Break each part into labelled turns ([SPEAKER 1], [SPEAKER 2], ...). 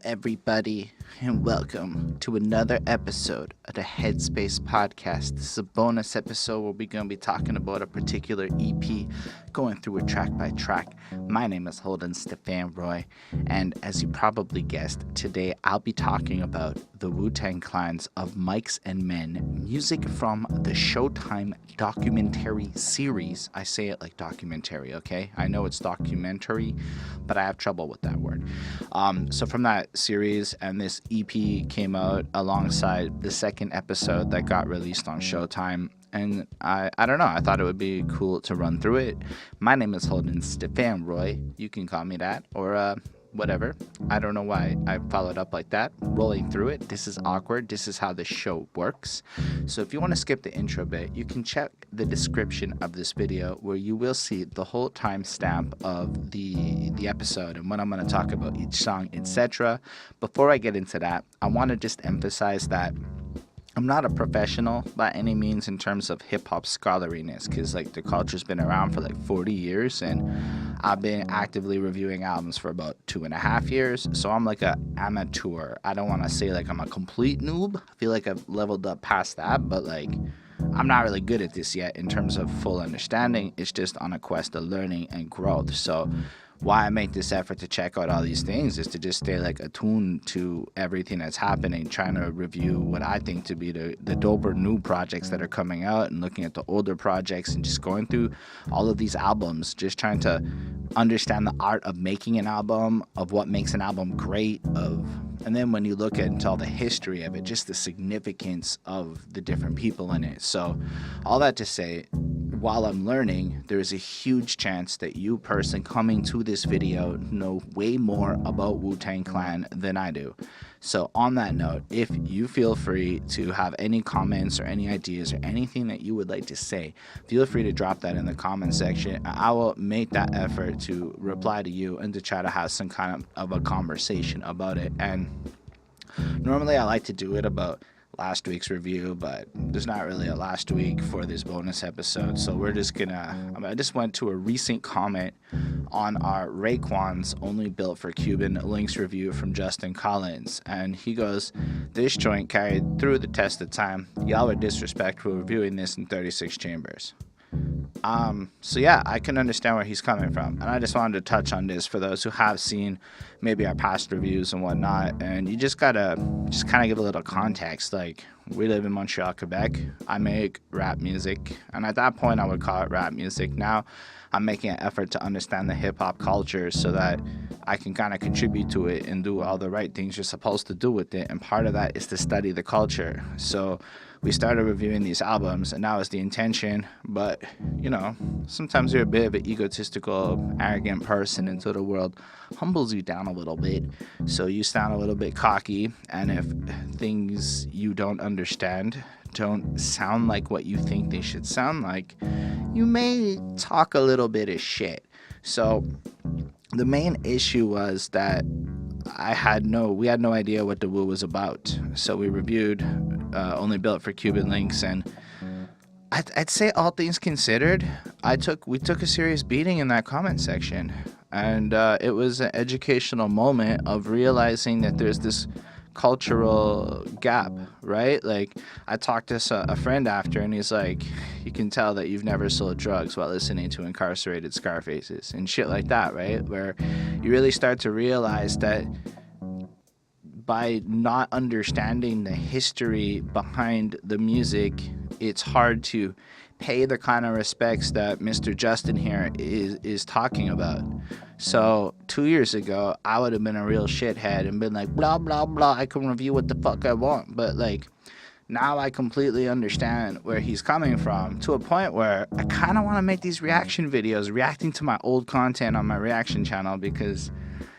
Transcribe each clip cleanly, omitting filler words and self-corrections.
[SPEAKER 1] everybody, and welcome to another episode of the Headspace Podcast. This is a bonus episode where we're going to be talking about a particular EP, going through it track by track. My name is Holden Stephan Roy, and as you probably guessed, today I'll be talking about the Wu Tang Clan's Of Mics and Men, music from the Showtime documentary series. I say it like documentary, okay? I know it's documentary, but I have trouble with that word. So from that series, and this EP came out alongside the second episode that got released on Showtime. And I don't know, I thought it would be cool to run through it. My name is Holden Stephan Roy. You can call me that, or whatever. I don't know why I followed up like that. Rolling through it. This is awkward. This is how the show works. So if you want to skip the intro bit, you can check the description of this video where you will see the whole timestamp of the episode and what I'm going to talk about each song, etc. Before I get into that, I want to just emphasize that I'm not a professional by any means in terms of hip-hop scholariness, because like the culture's been around for like 40 years and I've been actively reviewing albums for about 2.5 years, so I'm like a amateur. I don't want to say like I'm a complete noob. I feel like I've leveled up past that, but like I'm not really good at this yet in terms of full understanding. It's just on a quest of learning and growth. So why I make this effort to check out all these things is to just stay like attuned to everything that's happening, trying to review what I think to be the doper new projects that are coming out, and looking at the older projects and just going through all of these albums, just trying to understand the art of making an album, of what makes an album great, and then when you look into all the history of it, just the significance of the different people in it. So all that to say, while I'm learning, there is a huge chance that you person coming to this video know way more about Wu Tang Clan than I do. So on that note, if you feel free to have any comments or any ideas or anything that you would like to say, feel free to drop that in the comment section. I will make that effort to reply to you and to try to have some kind of a conversation about it. And normally I like to do it about last week's review, but there's not really a last week for this bonus episode, so we're just gonna I just went to a recent comment on our Raekwon's Only Built for Cuban Links review from Justin Collins, and he goes, "This joint carried through the test of time. Y'all were disrespectful reviewing this in 36 chambers." So yeah, I can understand where he's coming from, and I just wanted to touch on this for those who have seen maybe our past reviews and whatnot, and you just gotta kind of give a little context. Like, we live in Montreal, Quebec. I make rap music, and at that point I would call it rap music. Now I'm making an effort to understand the hip-hop culture so that I can kind of contribute to it and do all the right things you're supposed to do with it, and part of that is to study the culture. So we started reviewing these albums, and that was the intention, but you know, sometimes you're a bit of an egotistical, arrogant person until the world humbles you down a little bit, so you sound a little bit cocky, and if things you don't understand don't sound like what you think they should sound like, you may talk a little bit of shit. So the main issue was that we had no idea what the Wu was about. So we reviewed Only Built for Cuban Links, and I'd say, all things considered, we took a serious beating in that comment section, and it was an educational moment of realizing that there's this cultural gap, right? Like, I talked to a friend after, and he's like, you can tell that you've never sold drugs while listening to Incarcerated Scarfaces and shit like that, right? Where you really start to realize that by not understanding the history behind the music, it's hard to pay the kind of respects that Mr. Justin here is talking about. So 2 years ago, I would have been a real shithead and been like, blah, blah, blah, I can review what the fuck I want. But like, now I completely understand where he's coming from, to a point where I kind of want to make these reaction videos, reacting to my old content on my reaction channel, because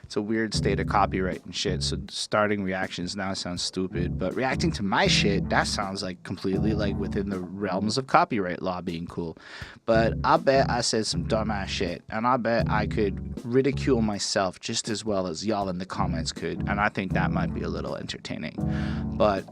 [SPEAKER 1] it's a weird state of copyright and shit. So starting reactions now sounds stupid, but reacting to my shit, that sounds like completely like within the realms of copyright law being cool. But I bet I said some dumbass shit, and I bet I could ridicule myself just as well as y'all in the comments could, and I think that might be a little entertaining. But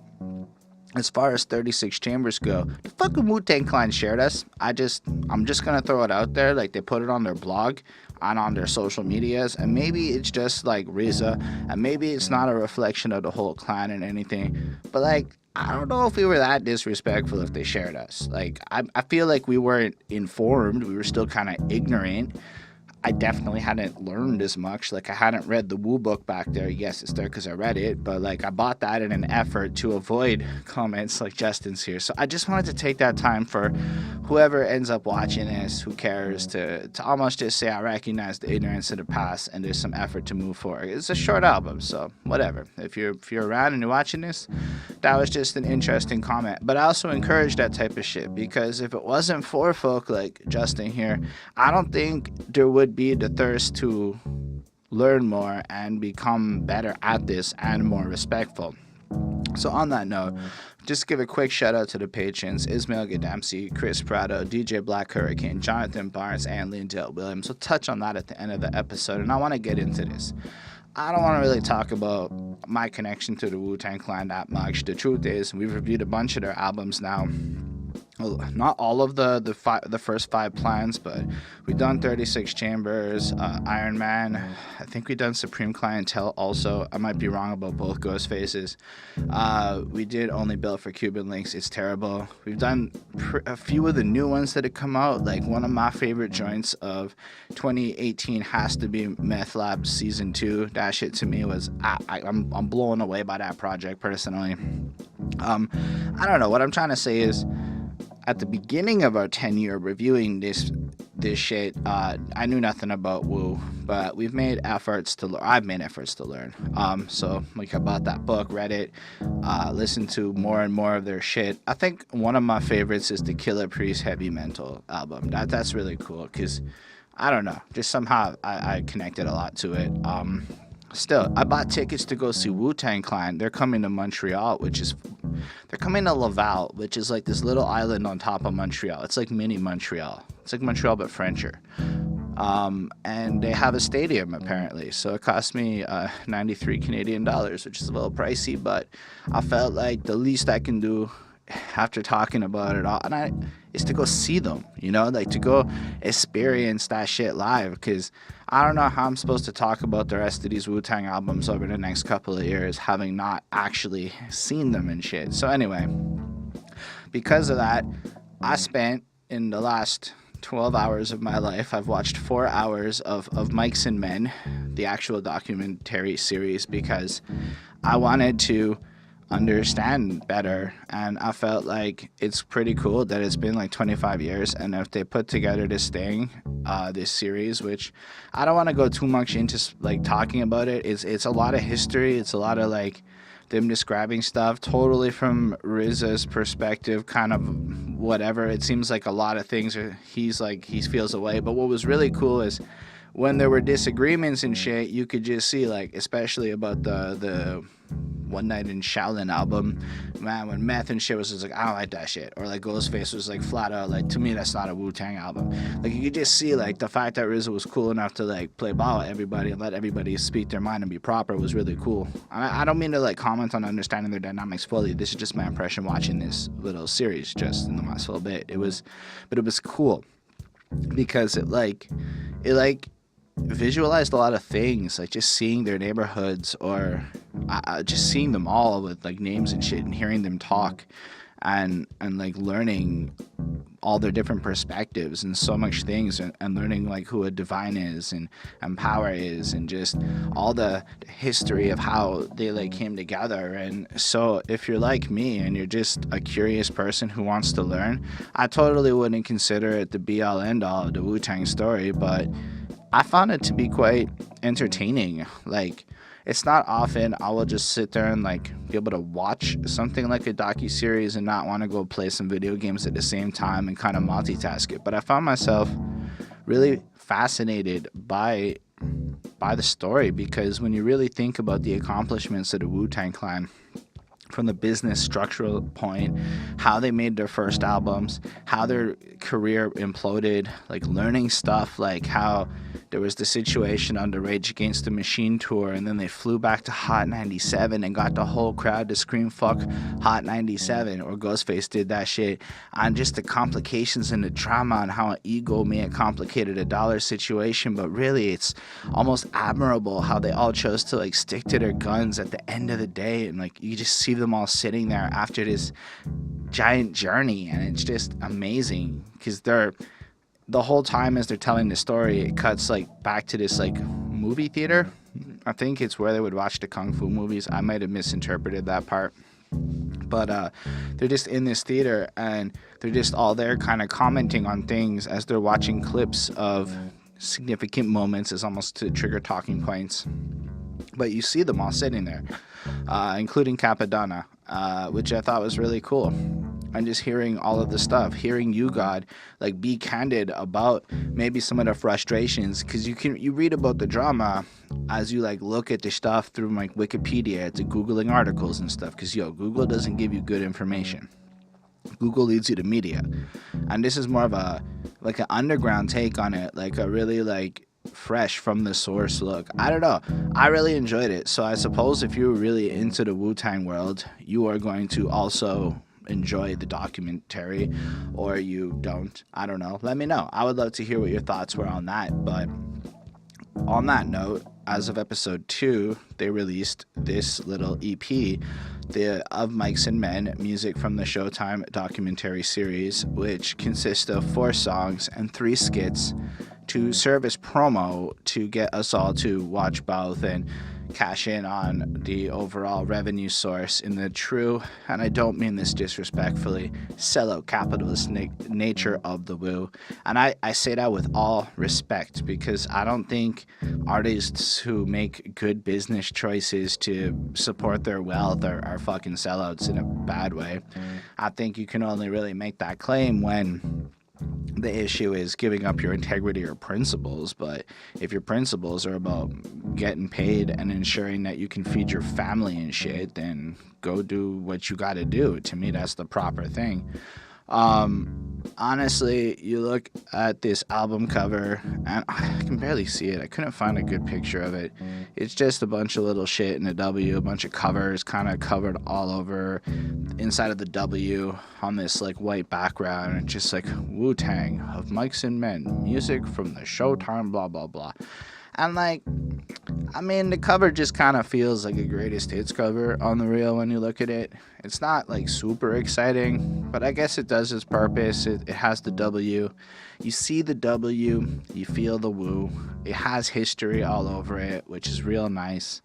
[SPEAKER 1] as far as 36 chambers go, the fucking Wu Tang Clan shared us. I'm just gonna throw it out there. Like, they put it on their blog and on their social medias, and maybe it's just like RZA, and maybe it's not a reflection of the whole clan and anything, but like, I don't know if we were that disrespectful if they shared us. Like, I feel like we weren't informed. We were still kind of ignorant. I definitely hadn't learned as much. Like, I hadn't read the Wu book back there. Yes, it's there because I read it, but like, I bought that in an effort to avoid comments like Justin's here. So I just wanted to take that time for whoever ends up watching this, who cares, to almost just say I recognize the ignorance of the past and there's some effort to move forward. It's a short album, so whatever. If you're around and you're watching this, that was just an interesting comment. But I also encourage that type of shit, because if it wasn't for folk like Justin here, I don't think there would be the thirst to learn more and become better at this and more respectful. So on that note, just give a quick shout out to the patrons: Ismail Gadamsi, Chris Prado, DJ Black Hurricane, Jonathan Barnes, and Lindell Williams. We'll touch on that at the end of the episode, and I want to get into this. I don't want to really talk about my connection to the Wu Tang Clan that much. The truth is, we've reviewed a bunch of their albums now. Well, not all of the first 5 plans, but we've done 36 Chambers, Iron Man. I think we've done Supreme Clientele also. I might be wrong about both Ghostfaces. We did Only Built for Cuban Links. It's terrible. We've done a few of the new ones that have come out. Like, one of my favorite joints of 2018 has to be Meth Lab Season 2. That shit to me was, I'm blown away by that project personally. I don't know. What I'm trying to say is, at the beginning of our 10-year reviewing this shit, I knew nothing about Wu, but we've made efforts to learn. I've made efforts to learn. So like, I bought that book, read it, listened to more and more of their shit. I think one of my favorites is the Killah Priest Heavy Mental album. That's really cool, because I don't know, just somehow I connected a lot to it. Still, I bought tickets to go see Wu Tang Clan. They're coming to Montreal, they're coming to Laval, which is like this little island on top of Montreal. It's like mini Montreal. It's like Montreal, but Frencher. And they have a stadium, apparently. So it cost me 93 Canadian dollars, which is a little pricey, but I felt like the least I can do after talking about it all, is to go see them, you know, like, to go experience that shit live, because I don't know how I'm supposed to talk about the rest of these Wu-Tang albums over the next couple of years, having not actually seen them and shit. So anyway, because of that, I spent, in the last 12 hours of my life, I've watched 4 hours of Mics and Men, the actual documentary series, because I wanted to understand better, and I felt like it's pretty cool that it's been like 25 years, and if they put together this thing, this series, which I don't want to go too much into like talking about it, it's a lot of history, it's a lot of like them describing stuff totally from RZA's perspective, kind of whatever. It seems like a lot of things he feels away, but what was really cool is when there were disagreements and shit, you could just see, like, especially about the One Night in Shaolin album, man, when Meth and shit was just like, I don't like that shit, or like Ghostface was like flat out like, to me that's not a Wu-Tang album. Like, you could just see, like, the fact that RZA was cool enough to like play ball with everybody and let everybody speak their mind and be proper was really cool. I don't mean to like comment on understanding their dynamics fully. This is just my impression watching this little series just in the last little bit. It was cool because it visualized a lot of things, like just seeing their neighborhoods, or just seeing them all with like names and shit, and hearing them talk, and like learning all their different perspectives and so much things, and learning like who a Divine is and Power is, and just all the history of how they like came together. And so if you're like me and you're just a curious person who wants to learn, I totally wouldn't consider it the be all end all of the Wu-Tang story, but I found it to be quite entertaining. Like, it's not often I will just sit there and like be able to watch something like a docuseries and not want to go play some video games at the same time and kind of multitask it. But I found myself really fascinated by the story, because when you really think about the accomplishments of the Wu-Tang Clan, from the business structural point, how they made their first albums, how their career imploded, like learning stuff like how There was the situation on the Rage Against the Machine tour, and then they flew back to Hot 97 and got the whole crowd to scream fuck Hot 97, or Ghostface did that shit, on just the complications and the drama and how an ego may have complicated a dollar situation. But really, it's almost admirable how they all chose to like stick to their guns at the end of the day, and like you just see them all sitting there after this giant journey, and it's just amazing because the whole time as they're telling the story, it cuts like back to this like movie theater. I think it's where they would watch the kung fu movies. I might have misinterpreted that part, but they're just in this theater and they're just all there kind of commenting on things as they're watching clips of significant moments, as almost to trigger talking points. But you see them all sitting there, including Cappadonna, which I thought was really cool. And just hearing all of the stuff, hearing you, God, like be candid about maybe some of the frustrations, because you read about the drama as you like look at the stuff through like Wikipedia, to Googling articles and stuff, because Google doesn't give you good information. Google leads you to media, and this is more of a like an underground take on it, like a really like fresh from the source look. I don't know, I really enjoyed it. So I suppose if you're really into the Wu-Tang world, you are going to also enjoy the documentary, or you don't. I don't know, let me know. I would love to hear what your thoughts were on that. But on that note, as of episode 2, they released this little EP, of Mics and Men, music from the Showtime documentary series, which consists of 4 songs and 3 skits to serve as promo to get us all to watch both and cash in on the overall revenue source in the true, and I don't mean this disrespectfully, sellout capitalist nature of the Wu. And I say that with all respect, because I don't think artists who make good business choices to support their wealth are fucking sellouts in a bad way. I think you can only really make that claim when the issue is giving up your integrity or principles. But if your principles are about getting paid and ensuring that you can feed your family and shit, then go do what you got to do. To me, that's the proper thing. Honestly, you look at this album cover, and I can barely see it. I couldn't find a good picture of it. It's just a bunch of little shit in a W, a bunch of covers kind of covered all over inside of the W on this like white background, and just like Wu-Tang of Mics and Men, music from the Showtime, blah blah blah. And like, I mean, the cover just kind of feels like a greatest hits cover on the real when you look at it. It's not like super exciting, but I guess it does its purpose. It has the W. You see the W, you feel the Wu. It has history all over it, which is real nice.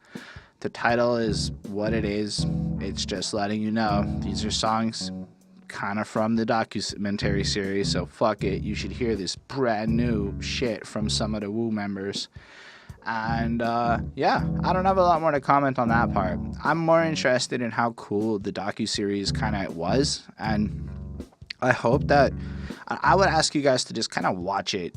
[SPEAKER 1] The title is what it is. It's just letting you know these are songs kind of from the documentary series, so fuck it, you should hear this brand new shit from some of the Wu members. And yeah, I don't have a lot more to comment on that part. I'm more interested in how cool the docuseries kind of was, and I hope that I would ask you guys to just kind of watch it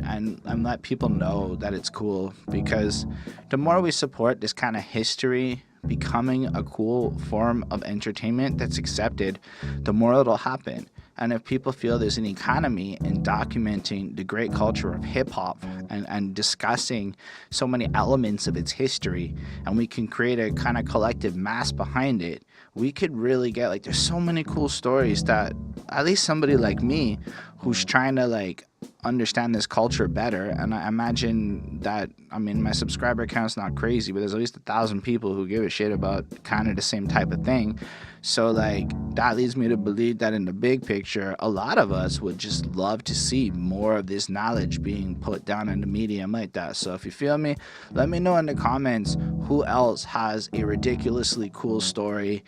[SPEAKER 1] and let people know that it's cool, because the more we support this kind of history becoming a cool form of entertainment that's accepted, the more it'll happen. And if people feel there's an economy in documenting the great culture of hip-hop and discussing so many elements of its history, and we can create a kind of collective mass behind it, we could really get, like, there's so many cool stories that at least somebody like me who's trying to, like, understand this culture better, and I imagine that, I mean, my subscriber count's not crazy, but there's at least 1,000 people who give a shit about kind of the same type of thing. So like, that leads me to believe that in the big picture, a lot of us would just love to see more of this knowledge being put down in the medium like that. So if you feel me, let me know in the comments who else has a ridiculously cool story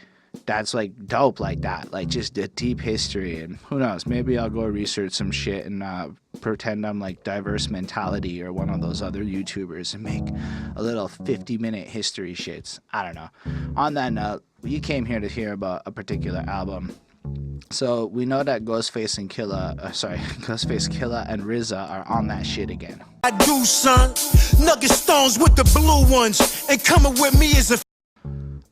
[SPEAKER 1] that's like dope like that, like just a deep history. And who knows, maybe I'll go research some shit and pretend I'm like Diverse Mentality or one of those other YouTubers and make a little 50-minute history shits. I don't know. On that note, you came here to hear about a particular album. So we know that Ghostface and Killah, Ghostface, Killah, and RZA are on that shit again.
[SPEAKER 2] I do, son. Nugget stones with the blue ones, and coming with me is a.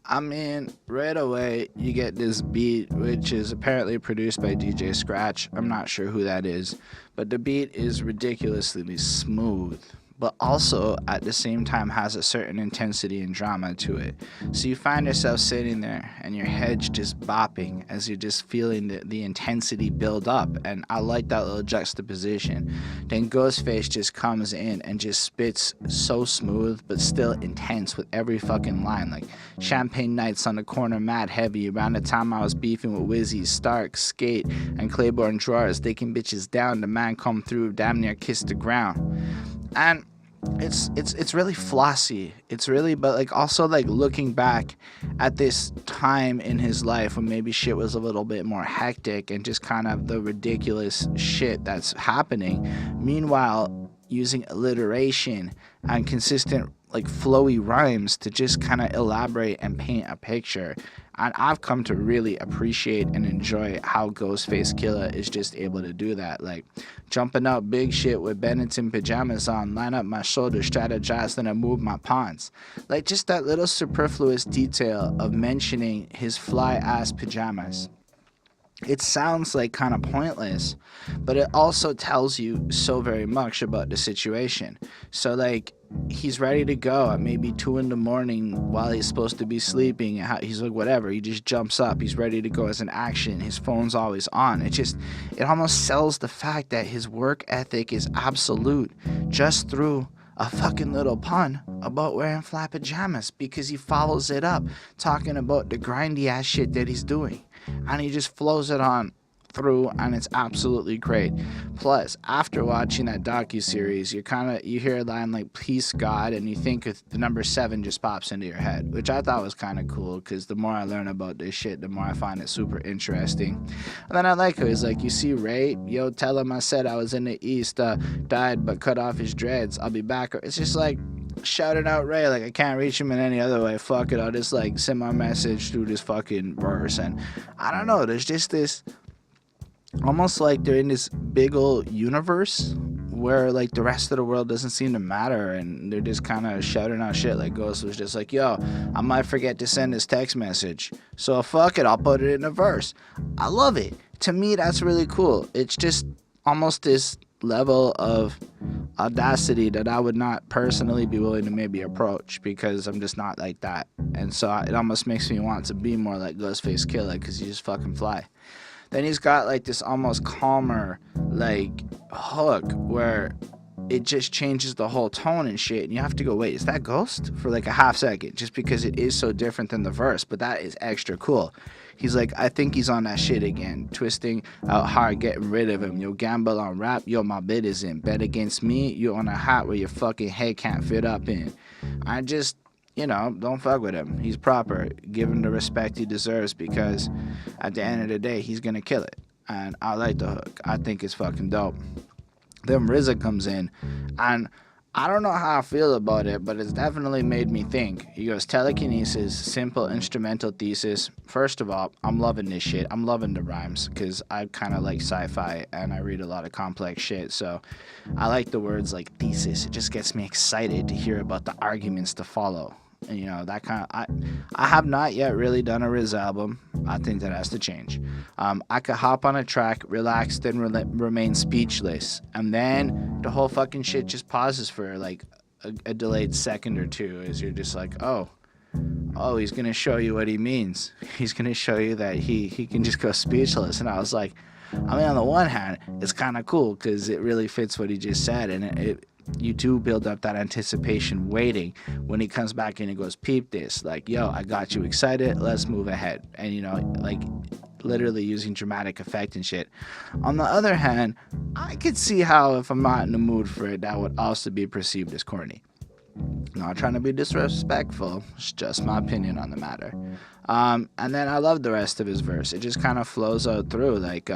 [SPEAKER 1] I mean, right away, you get this beat, which is apparently produced by DJ Scratch. I'm not sure who that is, but the beat is ridiculously smooth, but also at the same time has a certain intensity and drama to it. So you find yourself sitting there and your head's just bopping as you're just feeling the intensity build up, and I like that little juxtaposition. Then Ghostface just comes in and just spits so smooth but still intense with every fucking line, like champagne nights on the corner mad heavy, around the time I was beefing with Wizzy, Stark, Skit, and Claiborne drawers, taking bitches down, the man come through, damn near kiss the ground. And it's really flossy. It's really, but like also like looking back at this time in his life when maybe shit was a little bit more hectic and just kind of the ridiculous shit that's happening. Meanwhile, using alliteration and consistent like flowy rhymes to just kind of elaborate and paint a picture. And I've come to really appreciate and enjoy how Ghostface Killah is just able to do that. Like jumping out big shit with Benetton pajamas on, line up my shoulders, strategize, then I move my pawns. Like just that little superfluous detail of mentioning his fly ass pajamas. It sounds like kind of pointless, but it also tells you so very much about the situation. So like he's ready to go at maybe 2 a.m. while he's supposed to be sleeping. He's like, whatever, he just jumps up, he's ready to go as an action, his phone's always on. It almost sells the fact that his work ethic is absolute just through a fucking little pun about wearing flat pajamas, because he follows it up talking about the grindy ass shit that he's doing, and he just flows it on through, and it's absolutely great. Plus, after watching that docuseries, you hear a line like "Peace God," and you think the number 7 just pops into your head, which I thought was kind of cool, because the more I learn about this shit, the more I find it super interesting. And then I like how he's like, you see Ray, yo, tell him I said I was in the East, died but cut off his dreads, I'll be back. It's just like shouting out Ray, like I can't reach him in any other way, fuck it, I'll just like send my message through this fucking verse. And I don't know, there's just this almost like they're in this big old universe where like the rest of the world doesn't seem to matter, and they're just kind of shouting out shit. Like Ghost was just like, yo, I might forget to send this text message, so fuck it, I'll put it in a verse. I love it. To me, that's really cool. It's just almost this level of audacity that I would not personally be willing to maybe approach, because I'm just not like that. And so it almost makes me want to be more like Ghostface Killah, because he's just fucking fly. Then he's got like this almost calmer like hook where it just changes the whole tone and shit, and you have to go, wait, is that Ghost? For like a half second, just because it is so different than the verse, but that is extra cool. He's like, I think he's on that shit again, twisting out hard, getting rid of him. Yo, gamble on rap, yo, my bid is in. Bet against me, you on a hat where your fucking head can't fit up in. I just, don't fuck with him. He's proper. Give him the respect he deserves, because at the end of the day, he's gonna kill it. And I like the hook. I think it's fucking dope. Then RZA comes in, and I don't know how I feel about it, but it's definitely made me think. He goes, telekinesis, simple instrumental thesis. First of all, I'm loving this shit. I'm loving the rhymes, because I kind of like sci-fi, and I read a lot of complex shit, so I like the words like thesis. It just gets me excited to hear about the arguments to follow. And that kind of, I have not yet really done a RZA album. I think that has to change. I could hop on a track, relax, then remain speechless, and then the whole fucking shit just pauses for like a delayed second or two, as you're just like, oh, he's gonna show you what he means. He's gonna show you that he can just go speechless. And I was like, I mean, on the one hand, it's kind of cool because it really fits what he just said, and you do build up that anticipation waiting when he comes back and he goes, peep this, like, yo, I got you excited, let's move ahead. And like literally using dramatic effect and shit. On the other hand, I could see how if I'm not in the mood for it, that would also be perceived as corny. Not trying to be disrespectful, it's just my opinion on the matter. And then I love the rest of his verse. It just kind of flows out through, like,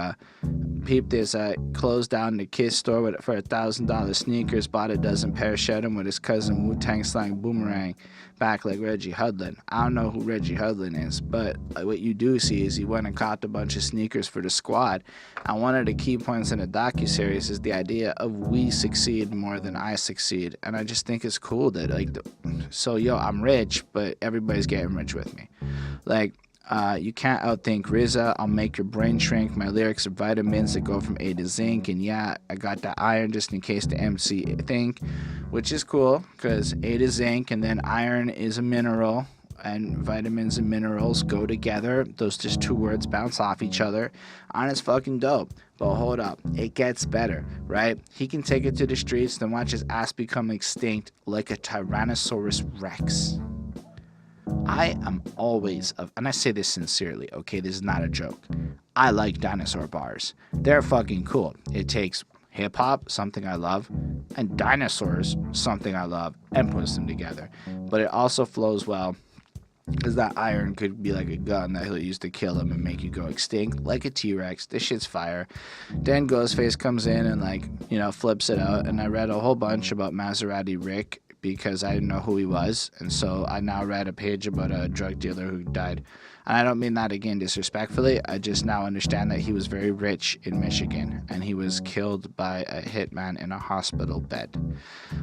[SPEAKER 1] peep this, I closed down the Kiss store for $1,000 sneakers, bought a dozen pairs, shared them with his cousin, Wu Tang slang boomerang, back like Reggie Hudlin. I don't know who Reggie Hudlin is, but what you do see is he went and caught a bunch of sneakers for the squad. And one of the key points in the docuseries is the idea of we succeed more than I succeed. And I just think it's cool that, like, so yo, I'm rich, but everybody's getting rich with me. Like, You can't outthink RZA. I'll make your brain shrink. My lyrics are vitamins that go from A to zinc. And yeah, I got that iron just in case the MC think, which is cool because A to zinc and then iron is a mineral. And vitamins and minerals go together. Those just two words bounce off each other. And it's fucking dope. But hold up, it gets better, right? He can take it to the streets, then watch his ass become extinct like a Tyrannosaurus Rex. I am always, and I say this sincerely, okay? This is not a joke. I like dinosaur bars. They're fucking cool. It takes hip-hop, something I love, and dinosaurs, something I love, and puts them together. But it also flows well. Because that iron could be like a gun that he'll use to kill him and make you go extinct, like a T-Rex. This shit's fire. Then Ghostface comes in and, flips it out. And I read a whole bunch about Maserati Rick because I didn't know who he was. And so I now read a page about a drug dealer who died. And I don't mean that again disrespectfully. I just now understand that he was very rich in Michigan and he was killed by a hitman in a hospital bed.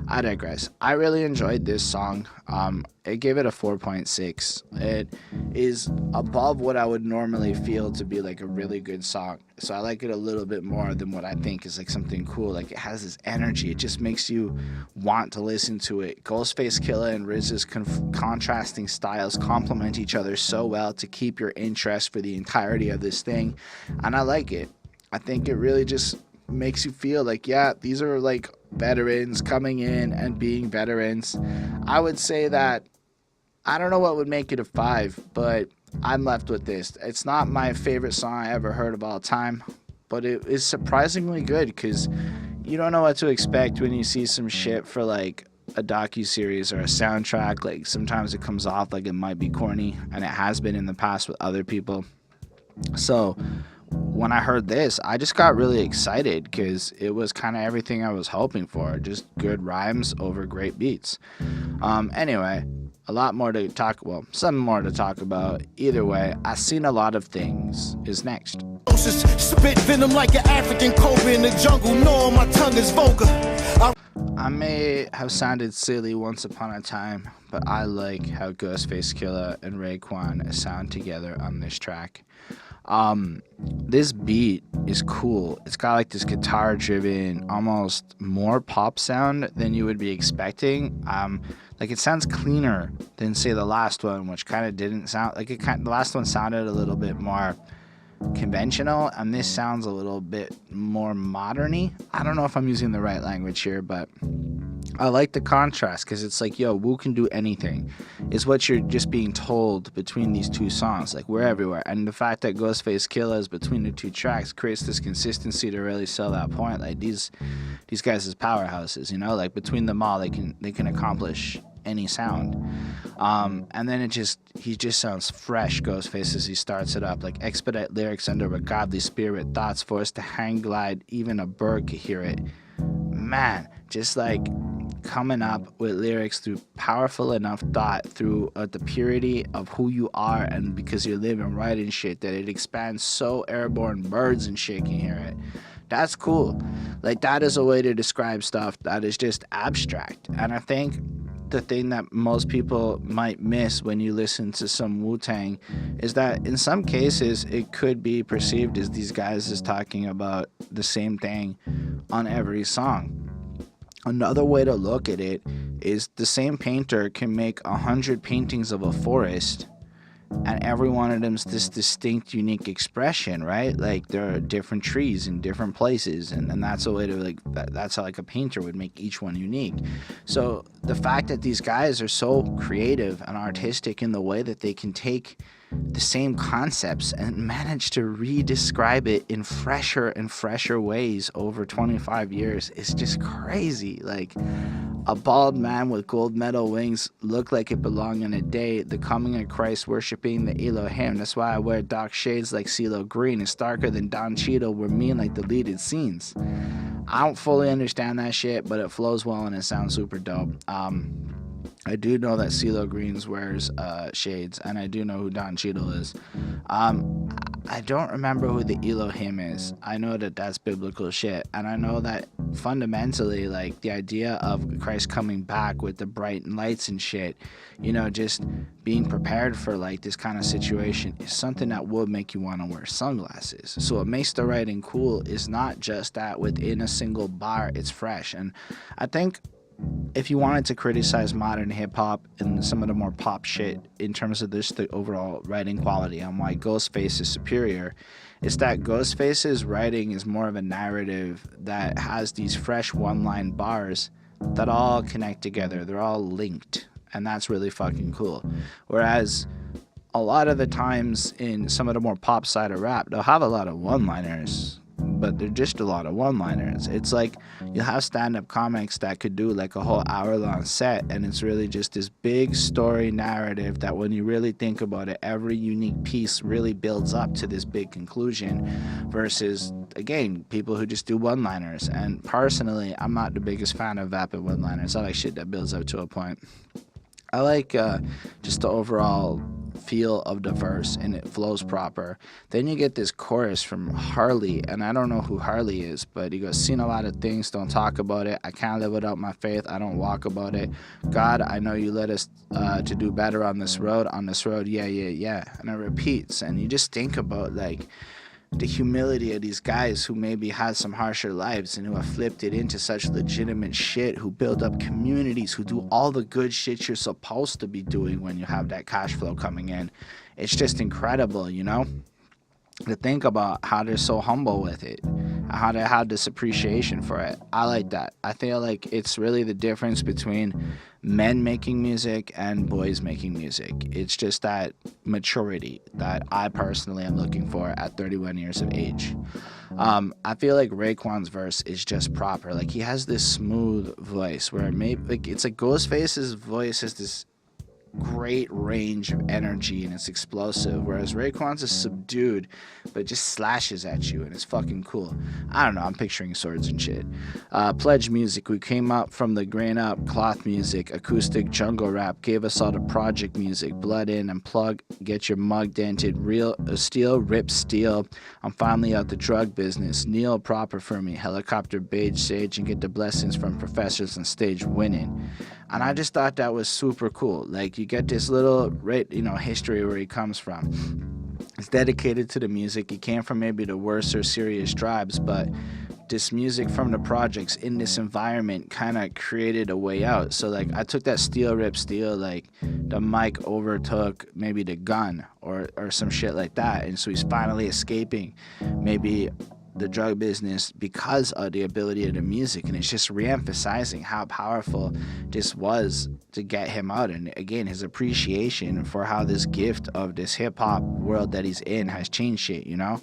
[SPEAKER 1] I digress. I really enjoyed this song. I gave it a 4.6. It is above what I would normally feel to be like a really good song. So I like it a little bit more than what I think is like something cool. Like it has this energy. It just makes you want to listen to it. Ghostface Killah and RZA's contrasting styles complement each other so well to keep your interest for the entirety of this thing. And I like it. I think it really just makes you feel like, yeah, these are like veterans coming in and being veterans. I would say that I don't know what would make it a 5, but I'm left with this. It's not my favorite song I ever heard of all time, but it is surprisingly good because you don't know what to expect when you see some shit for like a docuseries or a soundtrack. Like sometimes it comes off like it might be corny, and it has been in the past with other people. So when I heard this, I just got really excited because it was kind of everything I was hoping for. Just good rhymes over great beats. Anyway, a lot more to talk, some more to talk about. Either way, I Seen a Lot of Things is next.
[SPEAKER 2] Spit venom like an African cobra in the jungle. No, my tongue is vulgar.
[SPEAKER 1] I may have sounded silly once upon a time, but I like how Ghostface Killah and Raekwon sound together on this track. This beat is cool. It's got like this guitar driven, almost more pop sound than you would be expecting. Like it sounds cleaner than say the last one, which kind of didn't sound like it. The last one sounded a little bit more conventional, and this sounds a little bit more modern-y. I don't know if I'm using the right language here, but I like the contrast because it's like, yo, Wu can do anything is what you're just being told between these two songs. Like, we're everywhere. And the fact that Ghostface Killah is between the two tracks creates this consistency to really sell that point. Like, these guys is powerhouses, you know? Like, between them all, they can accomplish any sound. And then he just sounds fresh, Ghostface, as he starts it up. Like, expedite lyrics under a godly spirit, thoughts forced to hang glide, even a bird could hear it. Man, just like coming up with lyrics through powerful enough thought, through the purity of who you are, and because you're living right and shit, that it expands so airborne birds and shit can hear it. That's cool. Like, that is a way to describe stuff that is just abstract. And I think the thing that most people might miss when you listen to some Wu-Tang is that in some cases it could be perceived as these guys is talking about the same thing on every song. Another way to look at it is the same painter can make 100 paintings of a forest, and every one of them's this distinct, unique expression, right? Like, there are different trees in different places, and that's a way to, like, that's how, like, a painter would make each one unique. So the fact that these guys are so creative and artistic in the way that they can take the same concepts and manage to re-describe it in fresher and fresher ways over 25 years is just crazy. Like, a bald man with gold medal wings look like it belonged in a day. The coming of Christ worshiping the Elohim. That's why I wear dark shades like CeeLo Green. It's darker than Don Cheadle. We're mean like deleted scenes. I don't fully understand that shit, but it flows well and it sounds super dope. I do know that CeeLo Greens wears shades, and I do know who Don Cheadle is. I don't remember who the Elohim is. I know that that's biblical shit, and I know that fundamentally, like, the idea of Christ coming back with the bright lights and shit, you know, just being prepared for, like, this kind of situation is something that would make you want to wear sunglasses. So what makes the writing cool is not just that within a single bar it's fresh. And I think if you wanted to criticize modern hip-hop and some of the more pop shit in terms of this, the overall writing quality and why Ghostface is superior, it's that Ghostface's writing is more of a narrative that has these fresh one-line bars that all connect together. They're all linked, and that's really fucking cool. Whereas a lot of the times in some of the more pop side of rap, they'll have a lot of one-liners, but they're just a lot of one-liners. It's like you'll have stand-up comics that could do like a whole hour-long set, and it's really just this big story narrative that when you really think about it, every unique piece really builds up to this big conclusion versus, again, people who just do one-liners. And personally, I'm not the biggest fan of vapid one-liners. I like shit that builds up to a point. I like just the overall feel of the verse, and it flows proper. Then you get this chorus from Harley, and I don't know who Harley is, but he goes, seen a lot of things, don't talk about it. I can't live without my faith, I don't walk about it. God, I know you led us to do better on this road, yeah, yeah, yeah. And it repeats, and you just think about, like, the humility of these guys who maybe had some harsher lives and who have flipped it into such legitimate shit, who build up communities, who do all the good shit you're supposed to be doing when you have that cash flow coming in. It's just incredible, you know, to think about how they're so humble with it, how they have this appreciation for it. I like that. I feel like it's really the difference between men making music and boys making music. It's just that maturity that I personally am looking for at 31 years of age. I feel like Raekwon's verse is just proper. Like, he has this smooth voice where maybe, like, it's like Ghostface's voice has this great range of energy and it's explosive, whereas Raekwon's is subdued but just slashes at you and it's fucking cool. I don't know, I'm picturing swords and shit. Pledge music, we came up from the grain up cloth music, acoustic jungle rap, gave us all the project music, blood in and plug, get your mug dented, real steel, rip steel, I'm finally out the drug business, kneel proper for me, helicopter beige sage and get the blessings from professors on stage winning. And I just thought that was super cool. Like, you get this little, history where he comes from. It's dedicated to the music. He came from maybe the worse or serious tribes, but this music from the projects in this environment kind of created a way out. So, like, I took that steel rip steel, like, the mic overtook maybe the gun or some shit like that. And so he's finally escaping maybe the drug business because of the ability of the music, and it's just re-emphasizing how powerful this was to get him out, and again his appreciation for how this gift of this hip-hop world that he's in has changed shit, you know.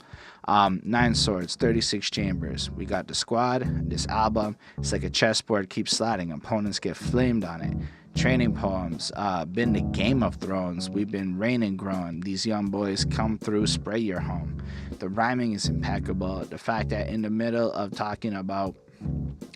[SPEAKER 1] 9 swords, 36 chambers, we got the squad, this album, it's like a chessboard, keeps sliding, opponents get flamed on it. Training poems, been the Game of Thrones, we've been raining grown, these young boys come through, spray your home. The rhyming is impeccable. The fact that in the middle of talking about,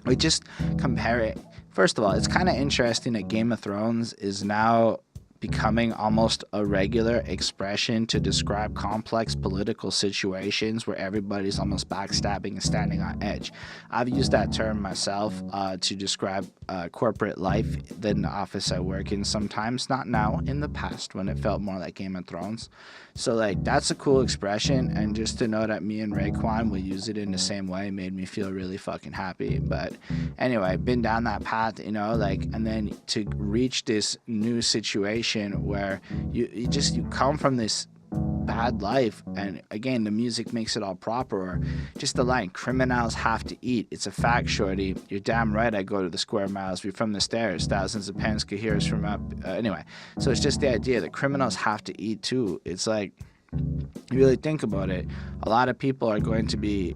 [SPEAKER 1] we just compare it. First of all, it's kind of interesting that Game of Thrones is now becoming almost a regular expression to describe complex political situations where everybody's almost backstabbing and standing on edge. I've used that term myself to describe corporate life in the office I work in sometimes, not now, in the past when it felt more like Game of Thrones. So, like, that's a cool expression, and just to know that me and Raekwon will use it in the same way made me feel really fucking happy. But anyway, been down that path, you know, like, and then to reach this new situation where you come from this bad life, and again the music makes it all proper. Or just the line, criminals have to eat, it's a fact, shorty, you're damn right, I go to the square miles, we're from the stairs, thousands of pens could hear us from up, anyway. So it's just the idea that criminals have to eat too. It's like, you really think about it, a lot of people are going to be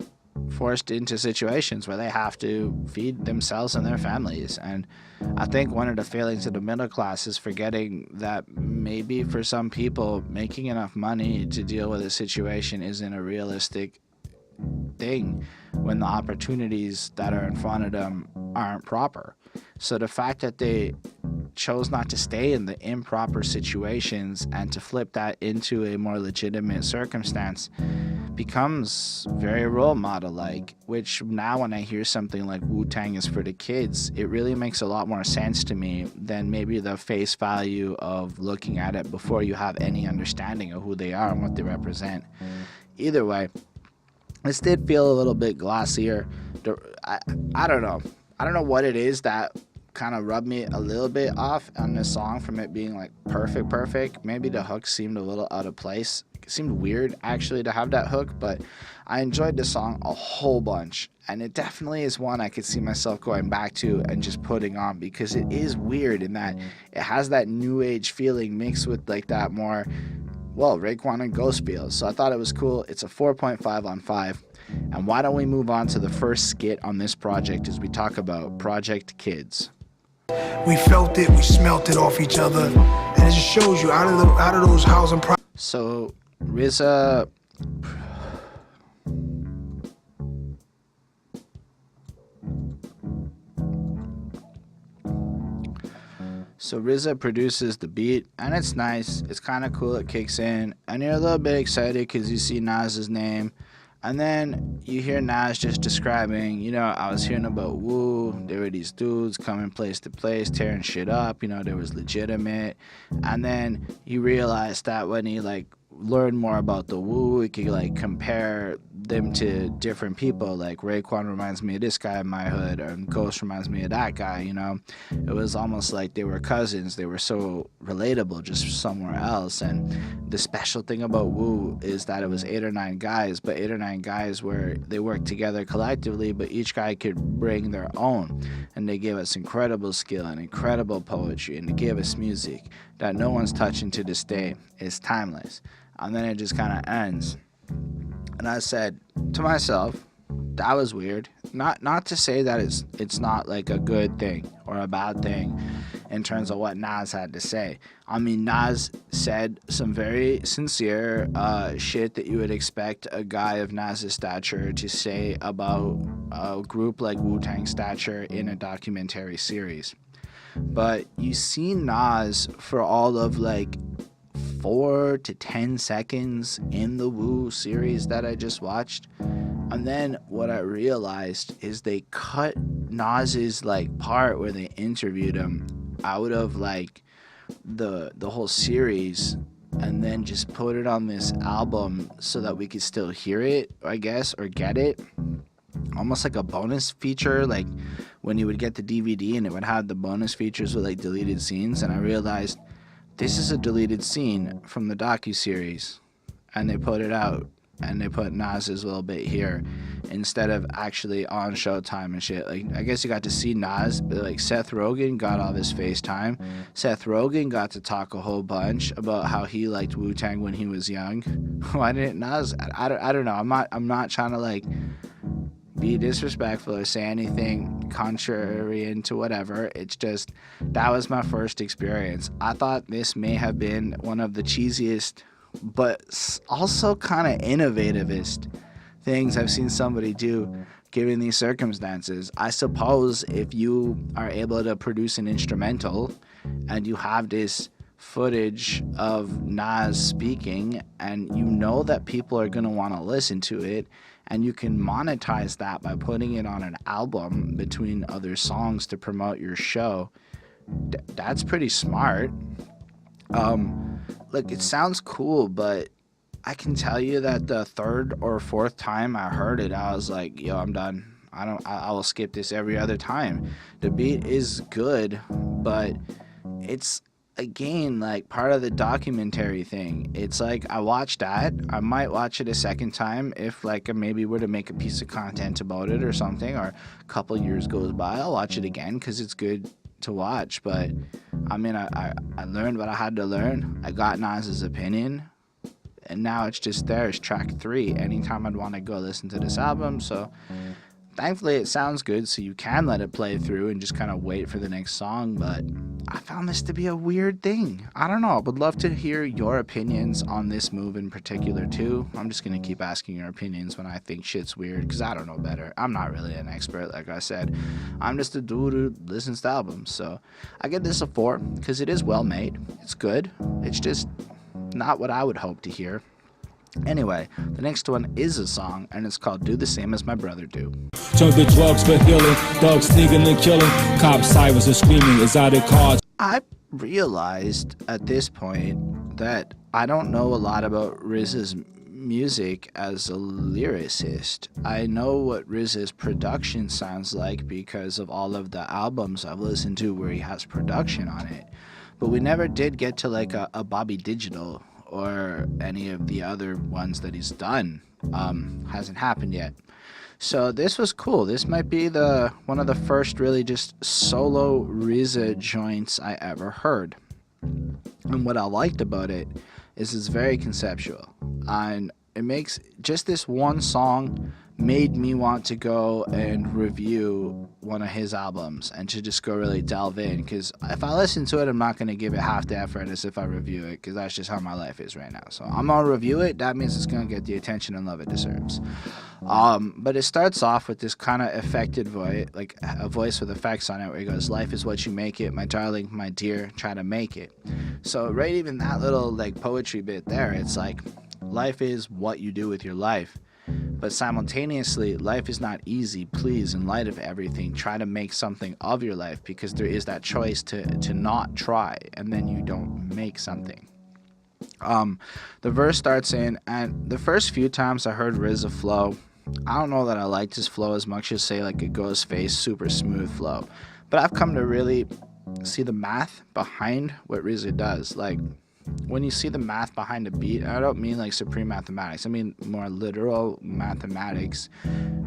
[SPEAKER 1] forced into situations where they have to feed themselves and their families. And I think one of the failings of the middle class is forgetting that maybe for some people making enough money to deal with a situation isn't a realistic thing when the opportunities that are in front of them aren't proper. So the fact that they chose not to stay in the improper situations and to flip that into a more legitimate circumstance becomes very role model like, which now when I hear something like Wu-Tang is for the kids, it really makes a lot more sense to me than maybe the face value of looking at it before you have any understanding of who they are and what they represent. Either way, this did feel a little bit glossier. I don't know what it is that kind of rubbed me a little bit off on this song from it being like perfect. Maybe the hook seemed a little out of place. It seemed weird actually to have that hook, but I enjoyed the song a whole bunch, and it definitely is one I could see myself going back to and just putting on, because it is weird in that it has that new age feeling mixed with like that more, well, Raekwon and Ghost feels. So I thought it was cool. It's a 4.5 on 5. And why don't we move on to the first skit on this project as we talk about Project Kids.
[SPEAKER 2] We felt it, we smelt it off each other, and it just shows you out of those housing projects.
[SPEAKER 1] So RZA produces the beat, and it's nice. It's kind of cool. It kicks in, and you're a little bit excited because you see Nas's name. And then you hear Nas just describing, I was hearing about Wu. There were these dudes coming place to place, tearing shit up. There was legitimate. And then you realize that when he, learned more about the Wu, he could, compare them to different people. Like, Raekwon reminds me of this guy in my hood, and Ghost reminds me of that guy, It was almost like they were cousins. They were so relatable, just somewhere else. And the special thing about Wu is that it was 8 or 9 guys, but 8 or 9 guys where they worked together collectively, but each guy could bring their own. And they gave us incredible skill and incredible poetry, and they gave us music that no one's touching to this day. It's timeless. And then it just kind of ends. And I said to myself, that was weird. Not to say that it's not like a good thing or a bad thing in terms of what Nas had to say. I mean, Nas said some very sincere shit that you would expect a guy of Nas's stature to say about a group like Wu-Tang stature in a documentary series. But you see Nas for all of 4 to 10 seconds in the Wu series that I just watched, and then what I realized is they cut Nas's part where they interviewed him out of the whole series, and then just put it on this album so that we could still hear it, I guess, or get it, almost like a bonus feature, like when you would get the DVD and it would have the bonus features with deleted scenes. And I realized this is a deleted scene from the docuseries, and they put it out, and they put Nas's little bit here instead of actually on Showtime and shit. I guess you got to see Nas, but Seth Rogen got all his FaceTime. Seth Rogen got to talk a whole bunch about how he liked Wu-Tang when he was young. Why didn't Nas? I don't know. I'm not trying to be disrespectful or say anything contrary to whatever. It's just, that was my first experience. I thought this may have been one of the cheesiest but also kind of innovativest things I've seen somebody do given these circumstances. I suppose if you are able to produce an instrumental and you have this footage of Nas speaking, and that people are going to want to listen to it, and you can monetize that by putting it on an album between other songs to promote your show, that's pretty smart. It sounds cool, but I can tell you that the 3rd or 4th time I heard it, I was like, yo, I'm done. I will skip this every other time. The beat is good, but it's, again, part of the documentary thing. It's I watched that. I might watch it a second time if I maybe were to make a piece of content about it or something, or a couple years goes by, I'll watch it again because it's good to watch. But I mean, I learned what I had to learn. I got Nas's opinion, and now it's just there. It's track 3 anytime I'd want to go listen to this album. So Thankfully, it sounds good, so you can let it play through and just kind of wait for the next song, but I found this to be a weird thing. I don't know. I would love to hear your opinions on this move in particular, too. I'm just going to keep asking your opinions when I think shit's weird, because I don't know better. I'm not really an expert, like I said. I'm just a dude who listens to albums, so I give this a 4, because it is well made. It's good. It's just not what I would hope to hear. Anyway, the next one is a song, and it's called Do the Same as My Brother Do.
[SPEAKER 3] Turn the drugs for healing, dogs sneaking and killing, cops sirens are screaming, exotic cars.
[SPEAKER 1] I realized at this point that I don't know a lot about RZA's music as a lyricist. I know what RZA's production sounds like because of all of the albums I've listened to where he has production on it, but we never did get to like a Bobby Digital or any of the other ones that he's done. Hasn't happened yet. So this was cool. This might be one of the first really just solo RZA joints I ever heard. And what I liked about it is it's very conceptual. And it makes just this one song made me want to go and review one of his albums and to just go really delve in, because if I listen to it, I'm not going to give it half the effort as if I review it, because that's just how my life is right now. So I'm going to review it. That means it's going to get the attention and love it deserves. But it starts off with this kind of affected voice, like a voice with effects on it, where he goes, "Life is what you make it, my darling, my dear, try to make it." So right, even that little like poetry bit there, it's like life is what you do with your life. But simultaneously, life is not easy. Please, in light of everything, try to make something of your life, because there is that choice to not try, and then you don't make something. The verse starts in, and the first few times I heard RZA flow, I don't know that I liked his flow as much as, say, like a Ghostface super smooth flow. But I've come to really see the math behind what RZA does. Like, when you see the math behind a beat, I don't mean like supreme mathematics, I mean more literal mathematics.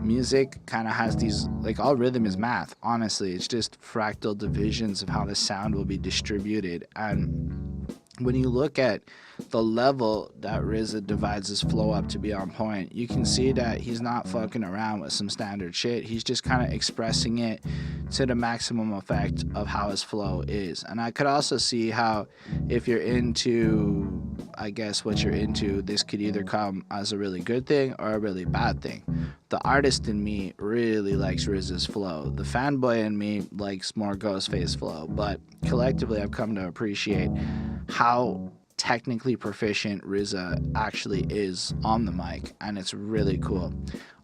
[SPEAKER 1] Music kind of has these, like, all rhythm is math, honestly. It's just fractal divisions of how the sound will be distributed. And when you look at the level that RZA divides his flow up to be on point, you can see that he's not fucking around with some standard shit. He's just kind of expressing it to the maximum effect of how his flow is. And I could also see how, if you're into, I guess, what you're into, this could either come as a really good thing or a really bad thing. The artist in me really likes RZA's flow. The fanboy in me likes more Ghostface flow. But collectively, I've come to appreciate how technically proficient RZA actually is on the mic, and it's really cool.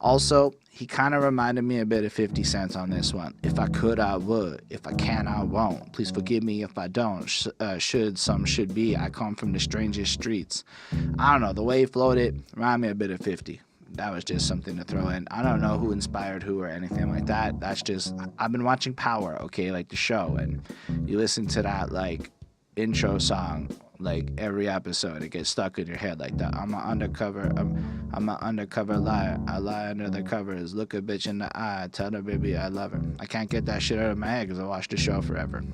[SPEAKER 1] Also, he kind of reminded me a bit of 50 Cent on this one. If I could, I would. If I can, I won't. Please forgive me if I don't. Some should be. I come from the strangest streets. I don't know. The way he flowed it reminded me a bit of 50. That was just something to throw in. I don't know who inspired who or anything like that. That's just, I've been watching Power, okay, like the show, and you listen to that, like, intro song like every episode. It gets stuck in your head like that. I'm an undercover liar. I lie under the covers. Look a bitch in the eye. Tell her baby I love her. I can't get that shit out of my head because I watched the show forever.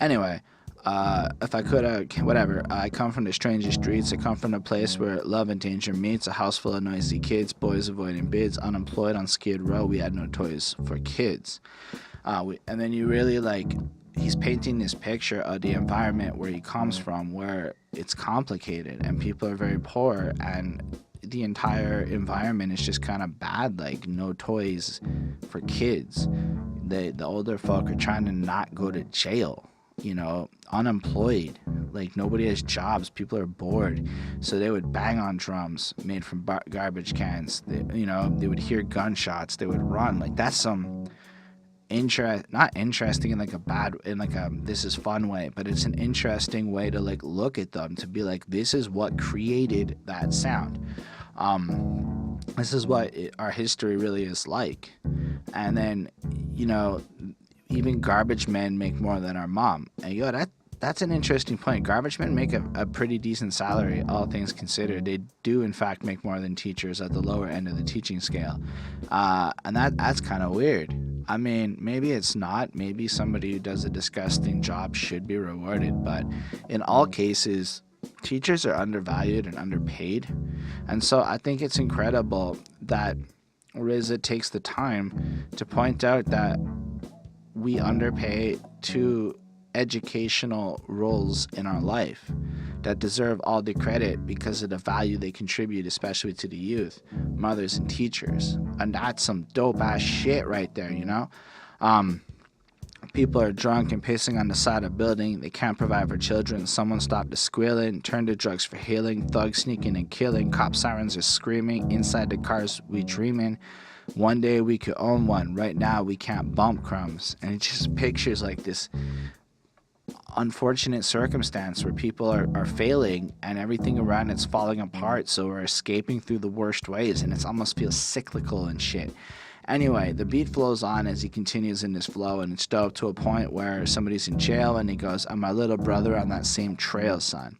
[SPEAKER 1] Anyway, if I could, whatever. I come from the strangest streets. I come from a place where love and danger meets. A house full of noisy kids, boys avoiding bids, unemployed on Skid Row. We had no toys for kids. And then you really like, he's painting this picture of the environment where he comes from, where it's complicated and people are very poor, and the entire environment is just kind of bad, like no toys for kids. The older folk are trying to not go to jail, you know, unemployed, like nobody has jobs, people are bored, so they would bang on drums made from garbage cans. They would hear gunshots, they would run. Like, that's some not interesting in like a bad, in like a this is fun way, but it's an interesting way to like look at them, to be like, this is what created that sound. This is what our history really is like. And then, even garbage men make more than our mom. And that's an interesting point. Garbage men make a pretty decent salary, all things considered. They do, in fact, make more than teachers at the lower end of the teaching scale. And that's kind of weird. I mean, maybe it's not. Maybe somebody who does a disgusting job should be rewarded. But in all cases, teachers are undervalued and underpaid. And so I think it's incredible that RZA takes the time to point out that we underpay two educational roles in our life that deserve all the credit because of the value they contribute, especially to the youth, mothers and teachers. And that's some dope ass shit right there, you know? People are drunk and pissing on the side of a building. They can't provide for children. Someone stopped the squealing, turned to drugs for healing. Thugs sneaking and killing. Cop sirens are screaming. Inside the cars we dreaming. One day we could own one. Right now we can't bump crumbs. And it just pictures like this unfortunate circumstance where people are failing and everything around it's falling apart. So we're escaping through the worst ways, and it almost feels cyclical and shit. Anyway, the beat flows on as he continues in this flow, and it's dope to a point where somebody's in jail and he goes, "I'm my little brother on that same trail, son."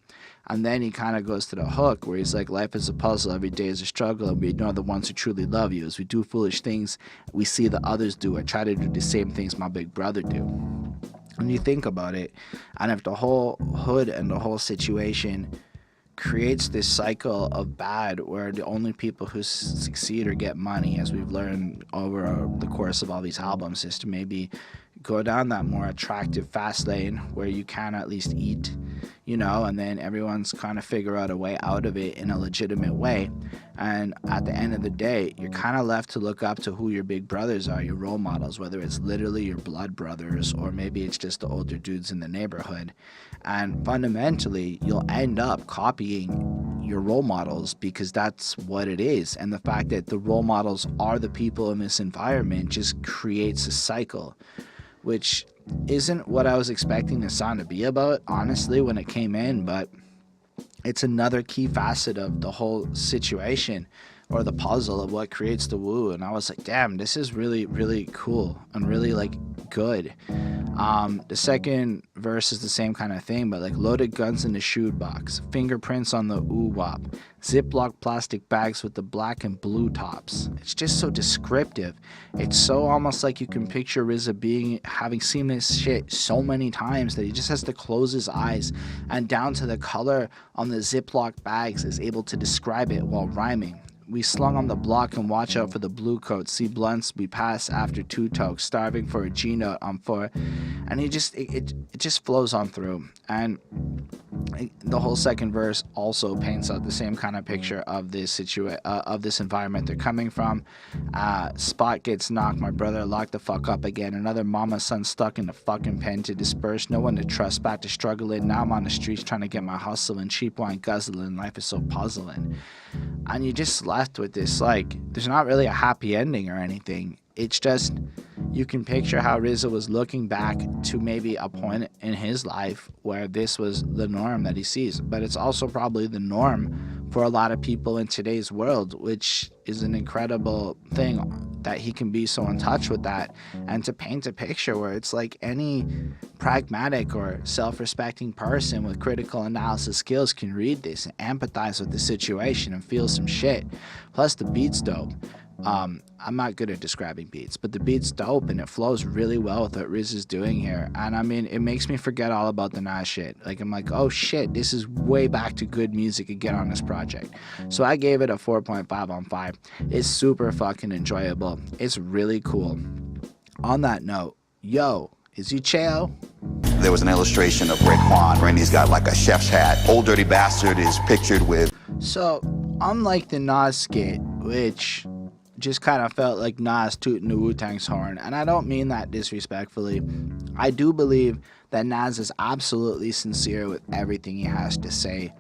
[SPEAKER 1] And then he kind of goes to the hook where he's like, "Life is a puzzle, every day is a struggle, and we ignore the ones who truly love you. As we do foolish things, we see the others do, or try to do the same things my big brother do." When you think about it, and if the whole hood and the whole situation creates this cycle of bad where the only people who succeed or get money, as we've learned over the course of all these albums, is to maybe go down that more attractive fast lane where you can at least eat, you know, and then everyone's kind of figure out a way out of it in a legitimate way. And at the end of the day, you're kind of left to look up to who your big brothers are, your role models, whether it's literally your blood brothers or maybe it's just the older dudes in the neighborhood. And fundamentally, you'll end up copying your role models because that's what it is. And the fact that the role models are the people in this environment just creates a cycle, which isn't what I was expecting the song to be about, honestly, when it came in, but it's another key facet of the whole situation or the puzzle of what creates the Wu. And I was like, damn, this is really, really cool and really like good. The second verse is the same kind of thing, but like loaded guns in the shoebox, fingerprints on the oo-wop, Ziploc plastic bags with the black and blue tops. It's just so descriptive. It's so almost like you can picture RZA having seen this shit so many times that he just has to close his eyes, and down to the color on the Ziploc bags is able to describe it while rhyming. We slung on the block and watch out for the blue coats. See blunts we pass after two tokes, starving for a G-note on four. And it just flows on through. And the whole second verse also paints out the same kind of picture of this of this environment they're coming from. Spot gets knocked, my brother locked the fuck up again. Another mama son stuck in the fucking pen to disperse. No one to trust, back to struggling. Now I'm on the streets trying to get my hustle and cheap wine guzzling. Life is so puzzling. And you just left with this, like, there's not really a happy ending or anything. It's just, you can picture how RZA was looking back to maybe a point in his life where this was the norm that he sees. But it's also probably the norm for a lot of people in today's world, which is an incredible thing that he can be so in touch with that, and to paint a picture where it's like any pragmatic or self-respecting person with critical analysis skills can read this and empathize with the situation and feel some shit. Plus the beat's dope. I'm not good at describing beats, but the beat's dope and it flows really well with what Riz is doing here. And I mean, it makes me forget all about the Nas shit. Like, I'm like, oh shit, this is way back to good music again on this project. So I gave it a 4.5 on 5. It's super fucking enjoyable. It's really cool. On that note, yo, is you Cheo?
[SPEAKER 4] There was an illustration of Raekwon, and he's got like a chef's hat. Old Dirty Bastard is pictured with.
[SPEAKER 1] So, unlike the Nas skit, which just kind of felt like Nas tooting the Wu Tang's horn, and I don't mean that disrespectfully. I do believe that Nas is absolutely sincere with everything he has to say.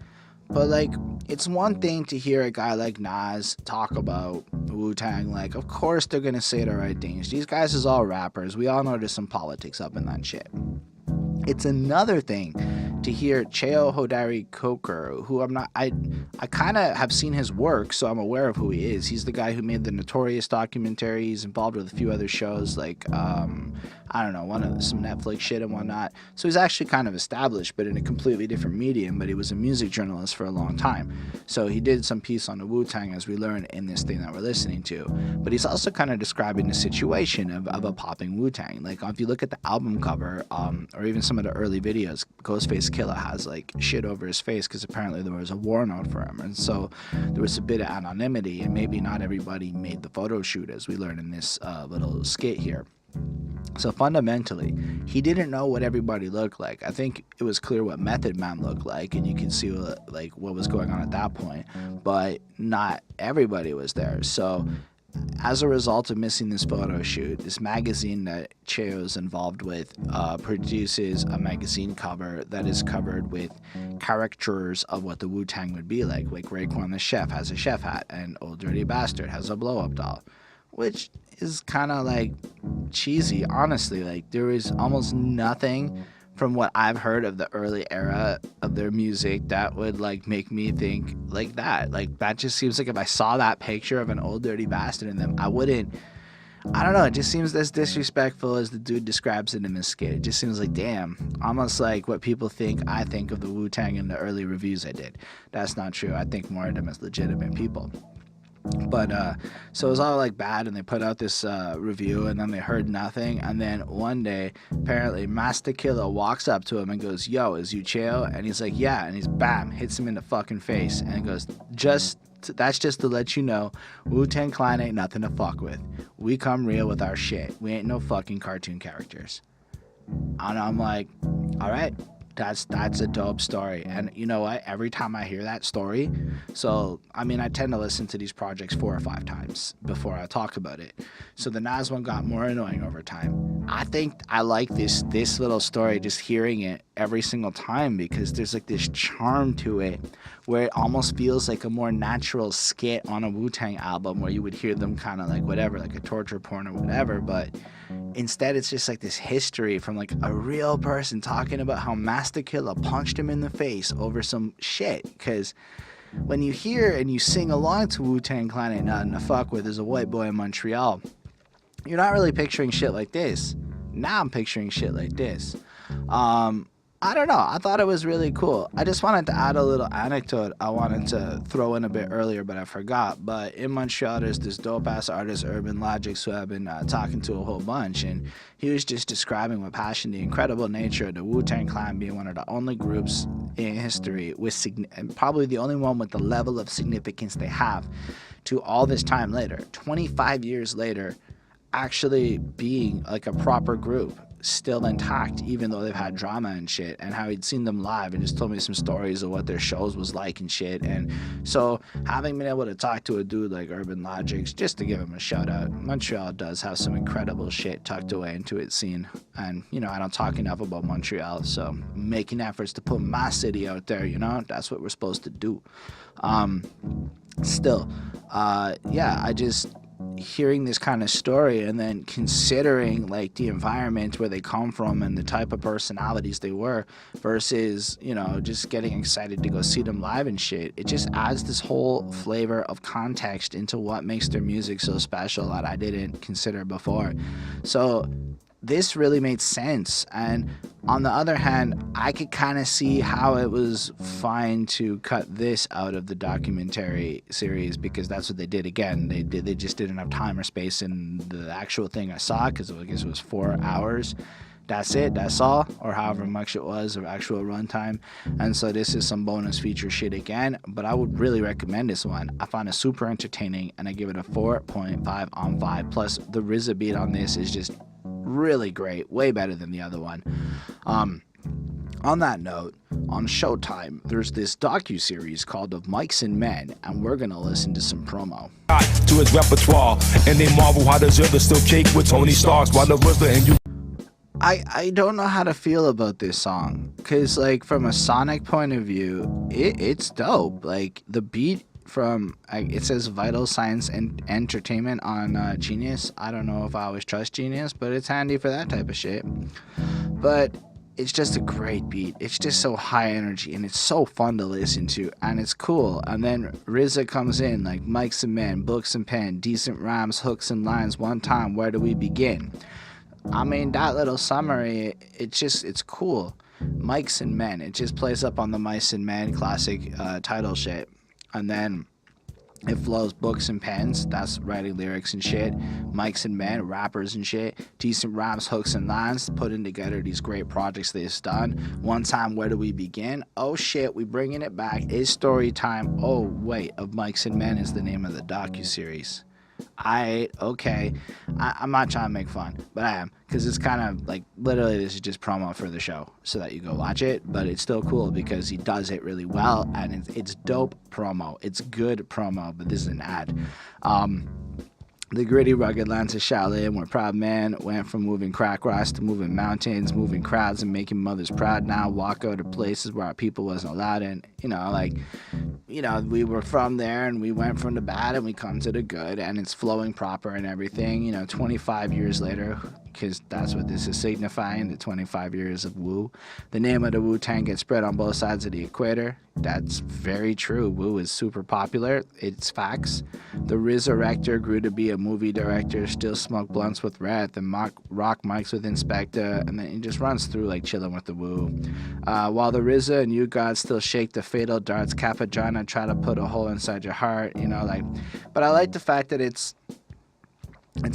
[SPEAKER 1] But like, it's one thing to hear a guy like Nas talk about Wu Tang, like, of course they're gonna say the right things. These guys is all rappers. We all know there's some politics up in that shit. It's another thing to hear Cheo Hodari Coker, who I kind of have seen his work, so I'm aware of who he is. He's the guy who made the Notorious documentary. He's involved with a few other shows, like, I don't know, some Netflix shit and whatnot. So he's actually kind of established, but in a completely different medium, but he was a music journalist for a long time. So he did some piece on the Wu-Tang, as we learned in this thing that we're listening to. But he's also kind of describing the situation of a popping Wu-Tang. Like, if you look at the album cover, or even some of the early videos, Ghostface Killah has like shit over his face because apparently there was a warrant for him, and so there was a bit of anonymity, and maybe not everybody made the photo shoot, as we learn in this little skit here. So fundamentally, he didn't know what everybody looked like. I think it was clear what Method Man looked like, and you can see what was going on at that point, but not everybody was there. So as a result of missing this photo shoot, this magazine that Cheo is involved with produces a magazine cover that is covered with caricatures of what the Wu Tang would be like Raekwon the chef has a chef hat, and Old Dirty Bastard has a blow-up doll, which is kind of like cheesy, honestly. Like, there is almost nothing from what I've heard of the early era of their music that would like make me think like that. Like, that just seems like if I saw that picture of an Old Dirty Bastard in them, I don't know, it just seems as disrespectful as the dude describes it in this skit. It just seems like, damn, almost like what people think I think of the Wu-Tang in the early reviews I did. That's not true. I think more of them as legitimate people. But so it was all like bad, and they put out this review, and then they heard nothing, and then one day apparently Masta Killa walks up to him and goes, "Yo, is you Cheo?" And he's like, "Yeah," and he's bam, hits him in the fucking face, and he goes, that's just to let you know, Wu Tang Clan ain't nothing to fuck with. We come real with our shit. We ain't no fucking cartoon characters. And I'm like, all right, that's a dope story. And you know what? Every time I hear that story, so I mean, I tend to listen to these projects 4 or 5 times before I talk about it. So the Nas one got more annoying over time. I think I like this little story, just hearing it every single time, because there's like this charm to it where it almost feels like a more natural skit on a Wu-Tang album, where you would hear them kind of like whatever, like a torture porn or whatever, but instead it's just like this history from like a real person talking about how Masta Killa punched him in the face over some shit. Because when you hear and you sing along to Wu-Tang Clan ain't nothing to fuck with as a white boy in Montreal, you're not really picturing shit like this. Now I'm picturing shit like this. I don't know. I thought it was really cool. I just wanted to add a little anecdote I wanted to throw in a bit earlier, but I forgot. But in Montreal, there's this dope-ass artist, Urban Logics, who I've been talking to a whole bunch, and he was just describing with passion the incredible nature of the Wu-Tang Clan being one of the only groups in history with and probably the only one with the level of significance they have to all this time later, 25 years later, actually being like a proper group, still intact, even though they've had drama and shit, and how he'd seen them live and just told me some stories of what their shows was like and shit. And so having been able to talk to a dude like Urban Logics, just to give him a shout out, Montreal does have some incredible shit tucked away into its scene. And you know, I don't talk enough about Montreal, so making efforts to put my city out there, you know, that's what we're supposed to do. I just hearing this kind of story and then considering like the environment where they come from and the type of personalities they were versus, you know, just getting excited to go see them live and shit, it just adds this whole flavor of context into what makes their music so special that I didn't consider before. So this really made sense. And on the other hand, I could kind of see how it was fine to cut this out of the documentary series, because that's what they did. Again, they just didn't have time or space in the actual thing I saw, because I guess it was 4 hours. That's it, that's all, or however much it was of actual runtime. And so this is some bonus feature shit again, but I would really recommend this one. I found it super entertaining, and I give it a 4.5 on 5. Plus the RZA beat on this is just really great, way better than the other one. On that note, on Showtime, there's this docuseries called Of Mics and Men, and we're gonna listen to some promo.
[SPEAKER 3] To his repertoire, and they marvel how does other still cake with Tony Starks while the RZA and you.
[SPEAKER 1] I don't know how to feel about this song, because like from a sonic point of view, it's dope. Like the beat from, it says Vital Science and Entertainment on Genius. I don't know if I always trust Genius, but it's handy for that type of shit. But it's just a great beat. It's just so high energy, and it's so fun to listen to, and it's cool. And then RZA comes in like mics and men, books and pen, decent rhymes, hooks and lines, one time, where do we begin? I mean, that little summary, it's cool. Mics and Men, it just plays up on the Mice and Men classic title shit. And then It flows books and pens. That's writing lyrics and shit. Mics and men, rappers and shit. Decent rhymes, hooks and lines. Putting together these great projects they've done. One time, where do we begin? Oh shit, we bringing it back. It's story time. Oh wait, Of Mics and Men is the name of the docuseries. Okay. I'm not trying to make fun, but I am, because it's kind of like, literally this is just promo for the show so that you go watch it, but it's still cool because he does it really well, and it's dope promo. It's good promo, but this is an ad. The gritty, rugged lands of Shaolin, where proud man went from moving crack rocks to moving mountains, moving crowds and making mothers proud. Now walk out to places where our people wasn't allowed in. We were from there and we went from the bad and we come to the good, and it's flowing proper and everything. 25 years later, because that's what this is signifying, the 25 years of Wu. The name of the Wu Tang gets spread on both sides of the equator. That's very true. Wu is super popular. It's facts. The Resurrector grew to be a movie director, still smoke blunts with Red, and rock mics with Inspector, and then he just runs through like chilling with the Wu. While the RZA and you gods still shake the fatal darts, Cappadonna try to put a hole inside your heart, But I like the fact that it's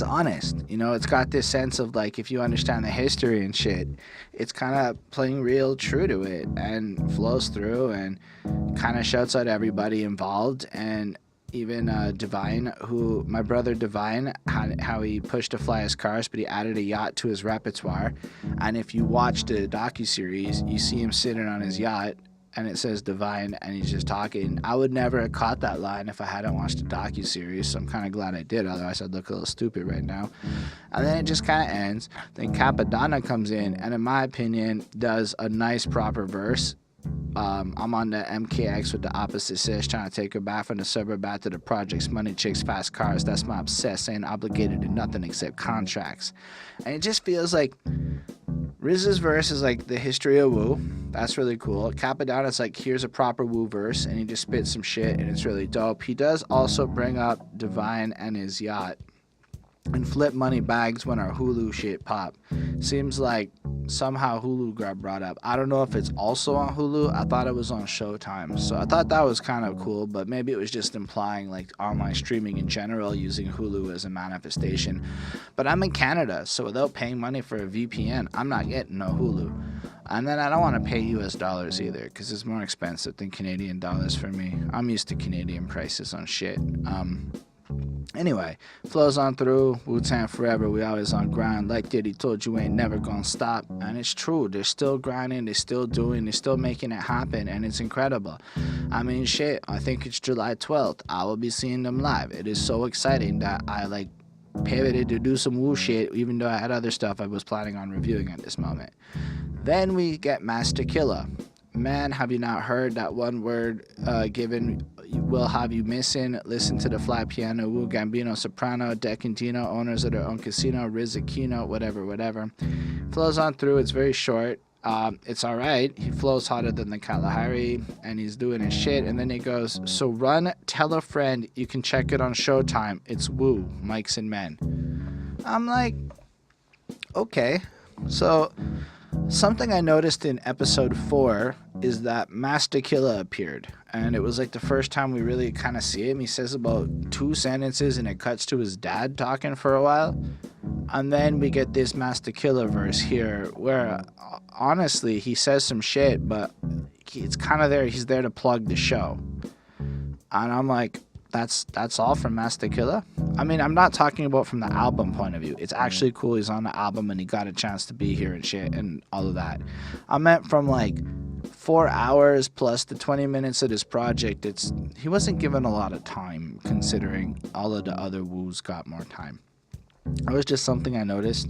[SPEAKER 1] honest, it's got this sense of like, if you understand the history and shit, it's kind of playing real true to it and flows through and kind of shouts out everybody involved. And even Divine, who my brother Divine, how he pushed to fly his cars, but he added a yacht to his repertoire. And if you watch the docuseries, you see him sitting on his yacht and it says Divine, and he's just talking. I would never have caught that line if I hadn't watched the docuseries, so I'm kind of glad I did, otherwise I'd look a little stupid right now. And then it just kind of ends. Then Cappadonna comes in, and in my opinion, does a nice, proper verse. I'm on the MKX with the opposite sis, trying to take her back from the suburb back to the projects, money, chicks, fast cars. That's my obsess, ain't obligated to nothing except contracts. And it just feels like RZA's verse is like the history of Wu. That's really cool. Cappadonna's like, here's a proper Wu verse, and he just spits some shit, and it's really dope. He does also bring up Divine and his yacht and flip money bags when our Hulu shit pop. Seems like somehow Hulu got brought up. I don't know if it's also on Hulu. I thought it was on Showtime, so I thought that was kind of cool, but maybe it was just implying like online streaming in general, using Hulu as a manifestation. But I'm in Canada, so without paying money for a VPN, I'm not getting no Hulu. And then I don't want to pay US dollars either, because it's more expensive than Canadian dollars for me. I'm used to Canadian prices on shit. Anyway, flows on through. Wu-Tang forever, we always on grind. Like Diddy told you, ain't never gonna stop. And it's true, they're still grinding, they're still doing, they're still making it happen, and it's incredible. I mean, shit, I think it's July 12th. I will be seeing them live. It is so exciting that I pivoted to do some Wu shit, even though I had other stuff I was planning on reviewing at this moment. Then we get Masta Killa. Man, have you not heard that one word given will have you missing? Listen to the fly piano, Wu Gambino, soprano, Decantino, owners of their own casino, RZA, keynote, whatever. Flows on through, it's very short. It's alright. He flows hotter than the Kalahari, and he's doing his shit, and then he goes, so run, tell a friend, you can check it on Showtime. It's Wu, Mics and Men. I'm like, okay. So something I noticed in episode 4 is that Masta Killa appeared, and it was like the first time we really kind of see him. He says about 2 sentences and it cuts to his dad talking for a while, and then we get this Masta Killa verse here where honestly he says some shit, but it's kind of there, he's there to plug the show. And I'm like, that's all from Masta Killa? I mean, I'm not talking about from the album point of view. It's actually cool he's on the album and he got a chance to be here and shit and all of that. I meant from like 4 hours plus the 20 minutes of this project. He wasn't given a lot of time considering all of the other Woos got more time. It was just something I noticed.